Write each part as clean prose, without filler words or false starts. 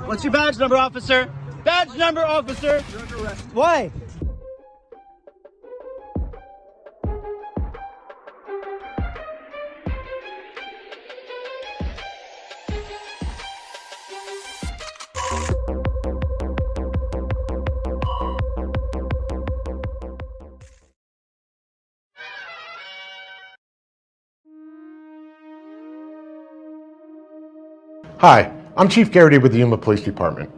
What's your badge number, officer? Badge number, officer! You're under arrest. Why? Hi, I'm Chief Garrity with the Yuma Police Department.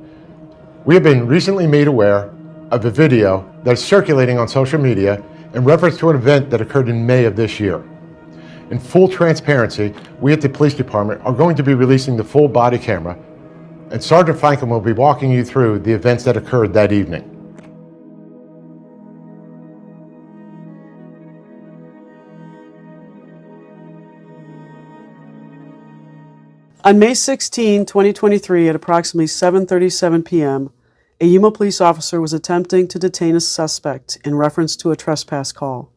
We have been recently made aware of a video that's circulating on social media in reference to an event that occurred in May of this year. In full transparency, we at the Police Department are going to be releasing the full body camera, and Sergeant Franklin will be walking you through the events that occurred that evening. On May 16, 2023, at approximately 7:37 p.m., a Yuma police officer was attempting to detain a suspect in reference to a trespass call.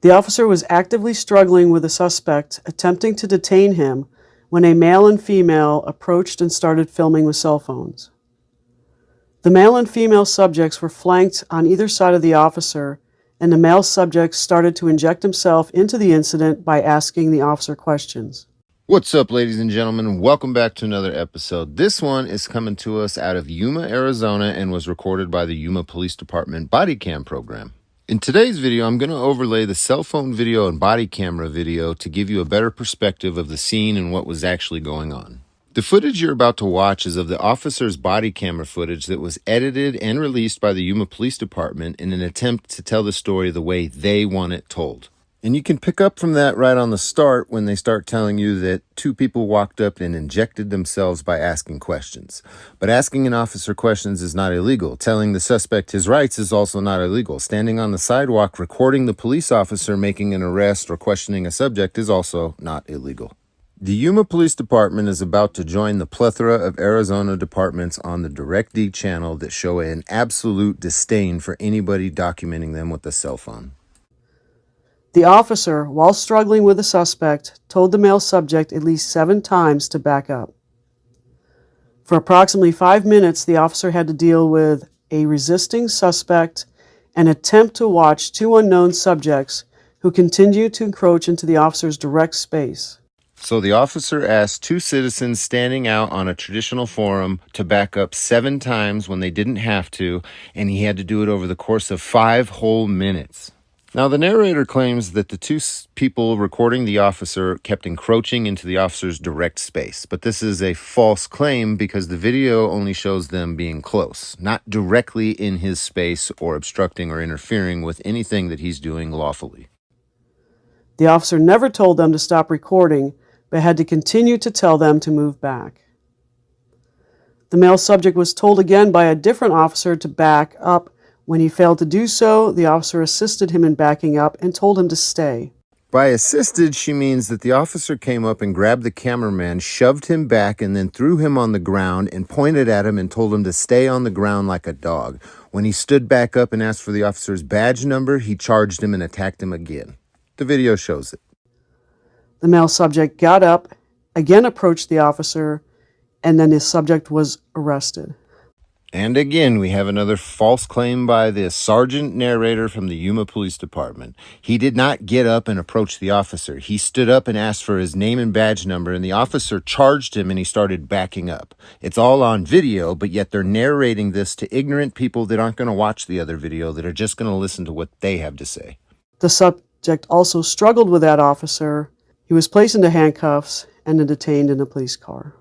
The officer was actively struggling with the suspect, attempting to detain him, when a male and female approached and started filming with cell phones. The male and female subjects were flanked on either side of the officer, and the male subject started to inject himself into the incident by asking the officer questions. What's up, ladies and gentlemen? Welcome back to another episode. This one is coming to us out of Yuma, Arizona, and was recorded by the Yuma Police Department Bodycam program. In today's video, I'm going to overlay the cell phone video and body camera video to give you a better perspective of the scene and what was actually going on. The footage you're about to watch is of the officer's body camera footage that was edited and released by the Yuma Police Department in an attempt to tell the story the way they want it told. And you can pick up from that right on the start when they start telling you that two people walked up and injected themselves by asking questions. But asking an officer questions is not illegal. Telling the suspect his rights is also not illegal. Standing on the sidewalk recording the police officer making an arrest or questioning a subject is also not illegal. The Yuma Police Department is about to join the plethora of Arizona departments on the DirectD channel that show an absolute disdain for anybody documenting them with a cell phone. The officer, while struggling with the suspect, told the male subject at least 7 times to back up. For approximately 5 minutes, the officer had to deal with a resisting suspect and attempt to watch 2 unknown subjects who continued to encroach into the officer's direct space. So the officer asked 2 citizens standing out on a traditional forum to back up 7 times when they didn't have to, and he had to do it over the course of 5 whole minutes. Now, the narrator claims that the 2 people recording the officer kept encroaching into the officer's direct space, but this is a false claim because the video only shows them being close, not directly in his space or obstructing or interfering with anything that he's doing lawfully. The officer never told them to stop recording, but had to continue to tell them to move back. The male subject was told again by a different officer to back up. When he failed to do so, the officer assisted him in backing up and told him to stay. By assisted, she means that the officer came up and grabbed the cameraman, shoved him back, and then threw him on the ground and pointed at him and told him to stay on the ground like a dog. When he stood back up and asked for the officer's badge number, he charged him and attacked him again. The video shows it. The male subject got up, again approached the officer, and then the subject was arrested. And again, we have another false claim by the sergeant narrator from the Yuma Police Department. He did not get up and approach the officer. He stood up and asked for his name and badge number, and the officer charged him and he started backing up. It's all on video, but yet they're narrating this to ignorant people that aren't going to watch the other video, that are just going to listen to what they have to say. The subject also struggled with that officer. He was placed into handcuffs and then detained in a police car.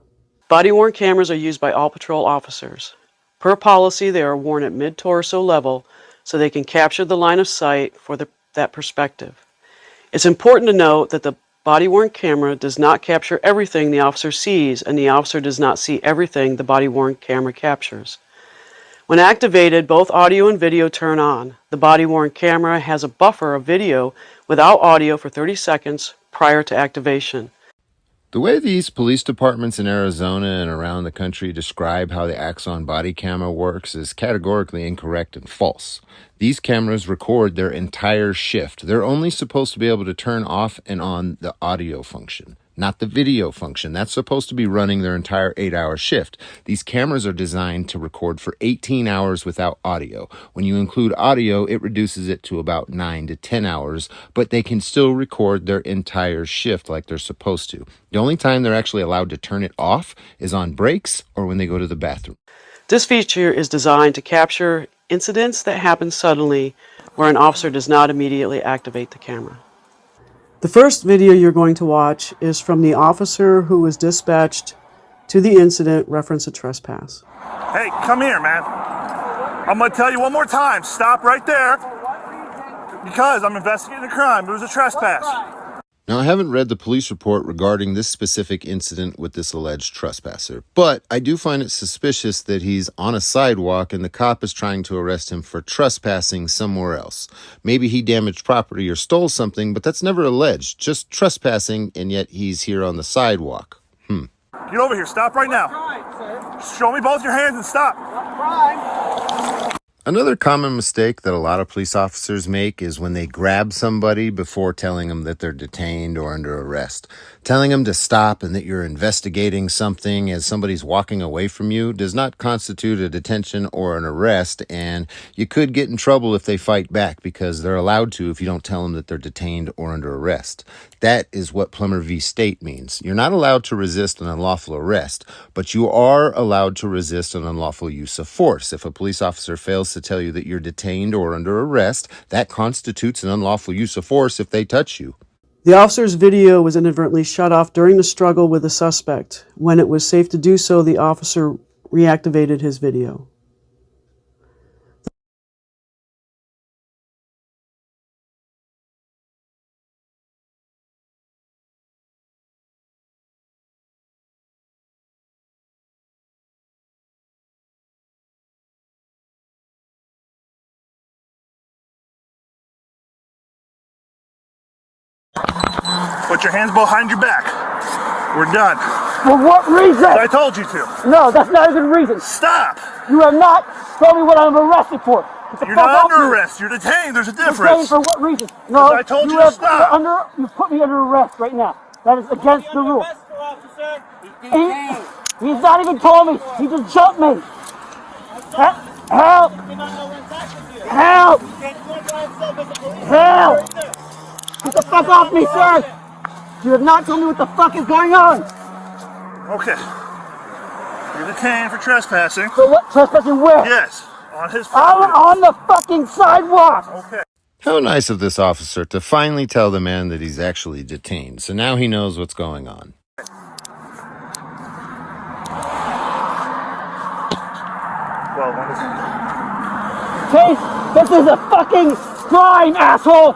Body-worn cameras are used by all patrol officers. Per policy, they are worn at mid-torso level so they can capture the line of sight for that perspective. It's important to note that the body-worn camera does not capture everything the officer sees, and the officer does not see everything the body-worn camera captures. When activated, both audio and video turn on. The body-worn camera has a buffer of video without audio for 30 seconds prior to activation. The way these police departments in Arizona and around the country describe how the Axon body camera works is categorically incorrect and false. These cameras record their entire shift. They're only supposed to be able to turn off and on the audio function. not the video function. That's supposed to be running their entire 8-hour shift. These cameras are designed to record for 18 hours without audio. When you include audio, it reduces it to about 9 to 10 hours, but they can still record their entire shift like they're supposed to. The only time they're actually allowed to turn it off is on breaks or when they go to the bathroom. This feature is designed to capture incidents that happen suddenly where an officer does not immediately activate the camera. The first video you're going to watch is from the officer who was dispatched to the incident reference a trespass. Hey, come here, man. I'm gonna tell you one more time, stop right there. Because I'm investigating a crime. It was a trespass. Now, I haven't read the police report regarding this specific incident with this alleged trespasser, but I do find it suspicious that he's on a sidewalk and the cop is trying to arrest him for trespassing somewhere else. Maybe he damaged property or stole something, but that's never alleged, just trespassing, and yet he's here on the sidewalk. Get over here, stop right now. Show me both your hands and stop. Another common mistake that a lot of police officers make is when they grab somebody before telling them that they're detained or under arrest. Telling them to stop and that you're investigating something as somebody's walking away from you does not constitute a detention or an arrest, and you could get in trouble if they fight back because they're allowed to if you don't tell them that they're detained or under arrest. That is what Plummer v. State means. You're not allowed to resist an unlawful arrest, but you are allowed to resist an unlawful use of force. If a police officer fails to tell you that you're detained or under arrest, that constitutes an unlawful use of force if they touch you. The officer's video was inadvertently shut off during the struggle with the suspect. When it was safe to do so, the officer reactivated his video. Put your hands behind your back. We're done. For what reason? I told you to. No, that's not a good reason. Stop. You have not told me what I'm arrested for. You're not under arrest. You're detained. There's a Detained difference. for what reason? No, I told you to stop. You put me under arrest right now. That is against the rules. He's not even told me. He just jumped me. Help! Help! Help! Get the fuck off me, sir! You have not told me what the fuck is going on. Okay. You're detained for trespassing. For what? Trespassing where? Yes. On his I'm property. on the fucking sidewalk. Okay. How nice of this officer to finally tell the man that he's actually detained, so now he knows what's going on. Well, when it's... Chase, this is a fucking crime, asshole!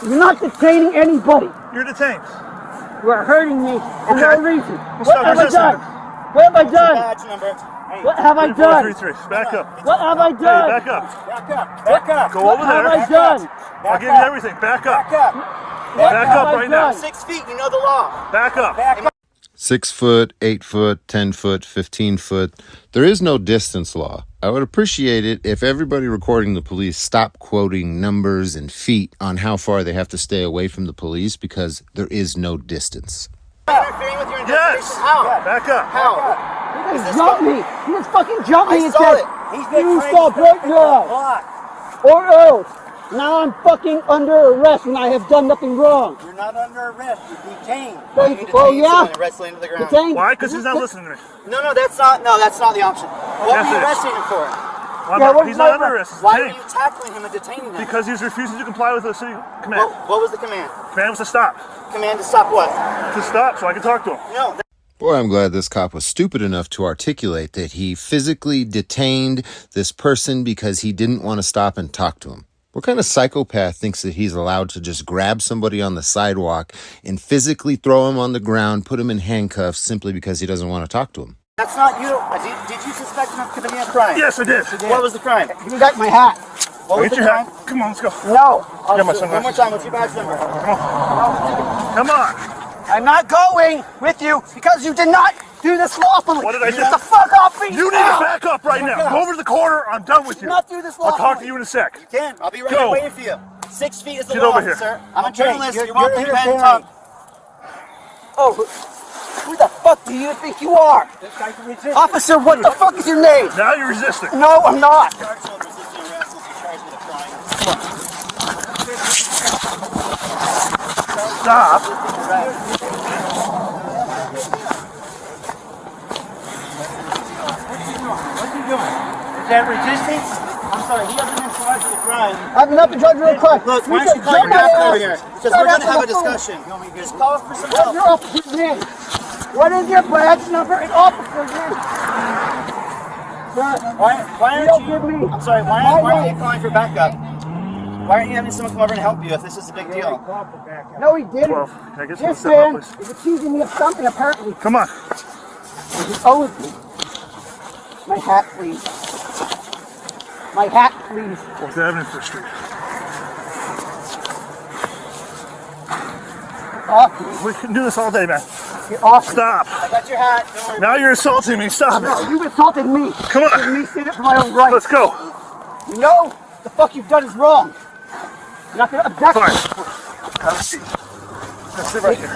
You're not detaining anybody. You're detained. You are hurting me for no reason. What stop have I resisting. done? What have I done? Badge number. What have I done? 3433. Back up. What have I Hey, done? back up. Back up. Back up. Go What over have there. I done? I'll give you everything. Back up. Back up. Back have up I right now. done? 6 feet. You know the law. Back up. Back up. 6 foot, 8 foot, 10 foot, 15 foot. There is no distance law. I would appreciate it if everybody recording the police stopped quoting numbers and feet on how far they have to stay away from the police because there is no distance. Interfering with your Yes. investigation. How? Back up. How? He just jumped me. He just fucking jumped me I and saw said, it. He's been you trying saw to break law. block. Or else. Now I'm fucking under arrest when I have done nothing wrong. You're not under arrest. You're detained. Thank You you. Oh, detained yeah? someone and wrestling into the ground. Detained. Why? Because he's not listening to me. No, that's not the option. What Yes, were you it is. arresting him for? He's not under arrest. He's Why were detained. you tackling him and detaining him? Because he's refusing to comply with the city command. What was the command? Command was to stop. Command to stop what? To stop so I can talk to him. No. Boy, I'm glad this cop was stupid enough to articulate that he physically detained this person because he didn't want to stop and talk to him. What kind of psychopath thinks that he's allowed to just grab somebody on the sidewalk and physically throw him on the ground, put him in handcuffs simply because he doesn't want to talk to him? That's not you. Did you suspect him of committing a crime? Yes, I did. What was the crime? Give me back my hat. What was Get the your crime? hat. Come on, let's go. No. Get my One more sunglasses. time. What's your badge number? Come on. I'm not going with you because you did not do this lawfully. What did I do? Get the fuck off me! You need to back up right now. Go over to the corner. I'm done with you. Not do this I'll talk to lawfully. you in a sec. You can. I'll be right Go. here waiting for you. 6 feet is the Get law, over here. officer. I'm a Okay, journalist. you're You're welcome to go ahead and interfering. talk. Oh, who the fuck do you think you are? Officer, what the fuck is your name? Now you're resisting. No, I'm not. Charged with resisting arrest is charged with a crime. Stop. What's he doing? Is that resistance? I'm sorry, he hasn't been charged with a crime. I've not been charged with a crime. Look, why don't you call your captain over here? Because we're going to have a discussion. Just call for some What's help. your officer's name? What is your badge number and officer's name? Sir, Why aren't you? I'm sorry. Why aren't you calling for backup? Why aren't you having someone come over and help you if this is a big deal? no, he didn't. Well, can I get some This step up, man please? is accusing me of something apparently. Come on. He owes me. My hat, please. My hat, please. 4th Avenue, 1st Street. Off me. We can do this all day, man. Get off me. Stop. I got your hat. Don't worry. Now you're assaulting me. Stop No, it. you insulted me. Come on. Giving me stand up for my own rights. Let's go. You know the fuck you've done is wrong. You're not gonna object. Fine. Have a seat. Now sit right here.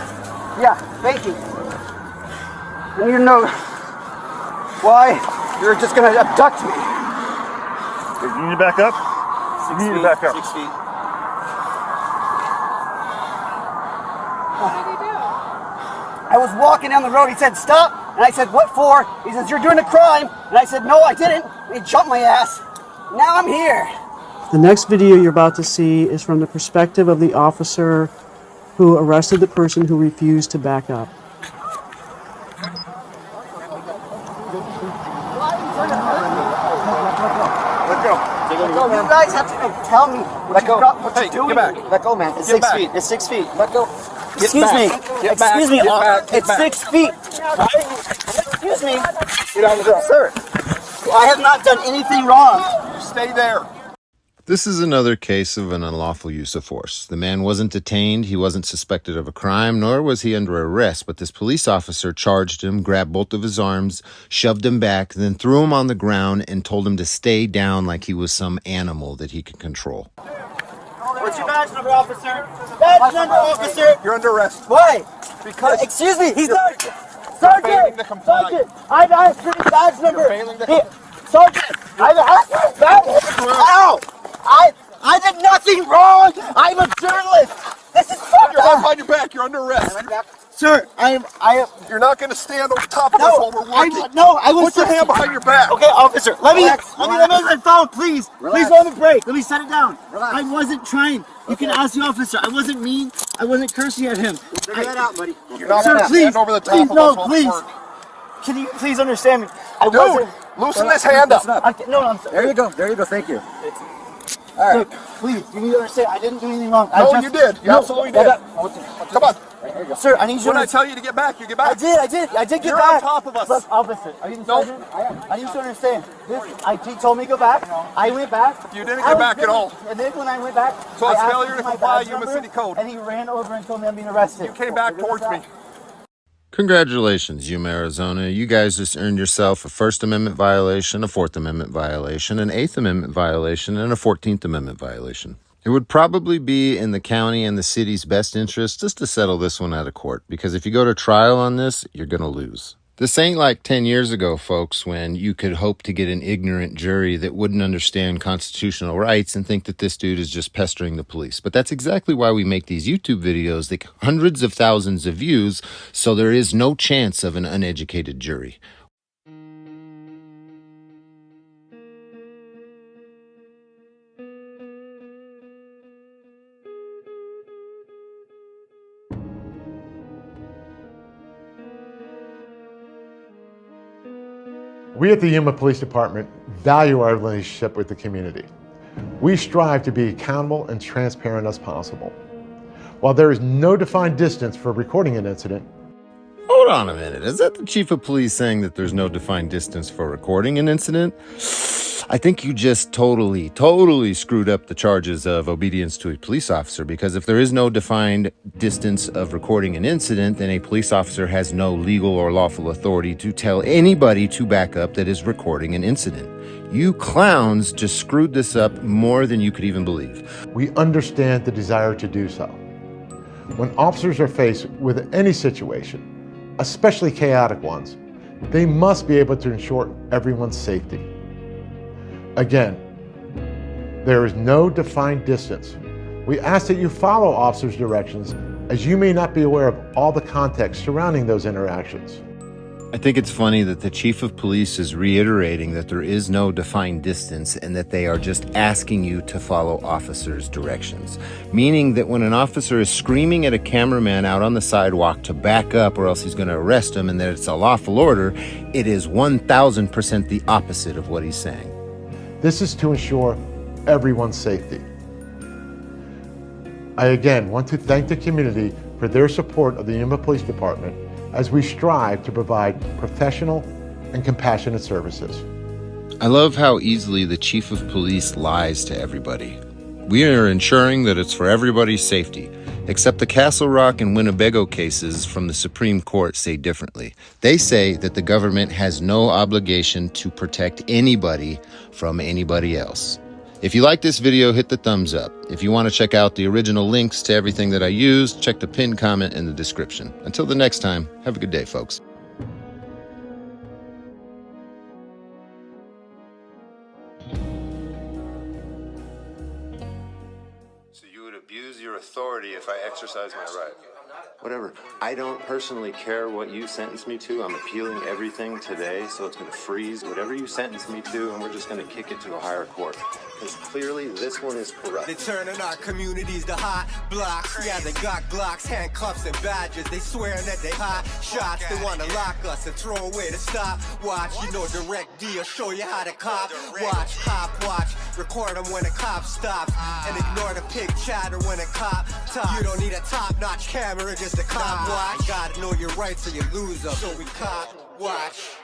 Yeah, thank you. I need to know why you're just gonna abduct me. You need to back up? You need to back up. 6 feet. I was walking down the road, he said stop, and I said what for? He says you're doing a crime, and I said no I didn't, and he jumped my ass. Now I'm here. The next video you're about to see is from the perspective of the officer who arrested the person who refused to back up. Let go. You guys have to tell me what you're doing. Get back. Let go, man. It's 6 feet. It's 6 feet. Let go. Excuse me. Excuse me. It's 6 feet. Excuse me. Get on the ground. Sir, I have not done anything wrong. Stay there. This is another case of an unlawful use of force. The man wasn't detained, he wasn't suspected of a crime, nor was he under arrest, but this police officer charged him, grabbed both of his arms, shoved him back, then threw him on the ground and told him to stay down like he was some animal that he could control. What's your badge number, officer? Badge number, officer. You're under arrest. Why? Because Excuse me. He's not. failing to Sergeant. comply. Sergeant. I've asked for his badge number. failing to Here. Sergeant. I've asked for his badge number. Ow! I did nothing wrong. I'm a journalist. This is fucked Your hand up. behind your back. You're under arrest. Sir, I am. You're not going to stand on top of us No, while we're working. I was. Put your hand behind your back. Okay, officer, let me Relax, use relax. my phone, please. Relax. Please let me break. Let me set it down. Relax. I wasn't trying. You can ask the officer. I wasn't mean. I wasn't cursing at him. Figure that out, buddy. You're not Sir, going to please, stand over the top please, of no, us while please. we work. Can you please understand me? I Dude, wasn't. loosen this hand up. No, I'm sorry. There you go. There you go. Thank you. Look, please, you need to understand. I didn't do anything wrong. No, you did. You absolutely did. Come on. Sir, I need you When to. I tell you to get back, you get I back. did get You're back. on top of us. Look, officer, are you the No. sergeant? I need you to understand. He told me to go back. I went back. You didn't I get was back at busy. all. And then when I went back, So I it's asked failure him to for my comply, badge Yuma number, City Code. And he ran over and told me I'm being arrested. You came back towards me. Congratulations, Yuma, Arizona. You guys just earned yourself a First Amendment violation, a Fourth Amendment violation, an Eighth Amendment violation, and a 14th Amendment violation. It would probably be in the county and the city's best interest just to settle this one out of court, because if you go to trial on this, you're going to lose. This ain't like 10 years ago, folks, when you could hope to get an ignorant jury that wouldn't understand constitutional rights and think that this dude is just pestering the police. But that's exactly why we make these YouTube videos that get hundreds of thousands of views, so there is no chance of an uneducated jury. We at the Yuma Police Department value our relationship with the community. We strive to be accountable and transparent as possible. While there is no defined distance for recording an incident, Hold on a minute. Is that the chief of police saying that there's no defined distance for recording an incident? I think you just totally screwed up the charges of obedience to a police officer, because if there is no defined distance of recording an incident, then a police officer has no legal or lawful authority to tell anybody to back up that is recording an incident. You clowns just screwed this up more than you could even believe. we understand the desire to do so. When officers are faced with any situation, especially chaotic ones, they must be able to ensure everyone's safety. Again, there is no defined distance. We ask that you follow officers' directions, as you may not be aware of all the context surrounding those interactions. I think it's funny that the chief of police is reiterating that there is no defined distance and that they are just asking you to follow officers' directions. Meaning that when an officer is screaming at a cameraman out on the sidewalk to back up or else he's going to arrest him and that it's a lawful order, it is 1000% the opposite of what he's saying. This is to ensure everyone's safety. I again want to thank the community for their support of the Yuma Police Department as we strive to provide professional and compassionate services. I love how easily the chief of police lies to everybody. We are ensuring that it's for everybody's safety, except the Castle Rock and Winnebago cases from the Supreme Court say differently. They say that the government has no obligation to protect anybody from anybody else. If you like this video, hit the thumbs up. If you want to check out the original links to everything that I used, check the pinned comment in the description. Until the next time, have a good day, folks. So you would abuse your authority if I exercise my right? Whatever. I don't personally care what you sentence me to. I'm appealing everything today, so it's going to freeze whatever you sentence me to, and we're just going to kick it to a higher court. Because clearly this one is corrupt. They turning our communities to hot blocks. Yeah, they got Glocks, handcuffs, and badges. They swearing that they hot shots. They want to lock us and throw away the stop. Watch, you know, direct deal, show you how to cop. Watch, cop, watch. Record them when a cop stops. And ignore the pig chatter when a cop talks. You don't need a top-notch camera, just a cop watch. Gotta know your rights or you lose them. So we cop, watch.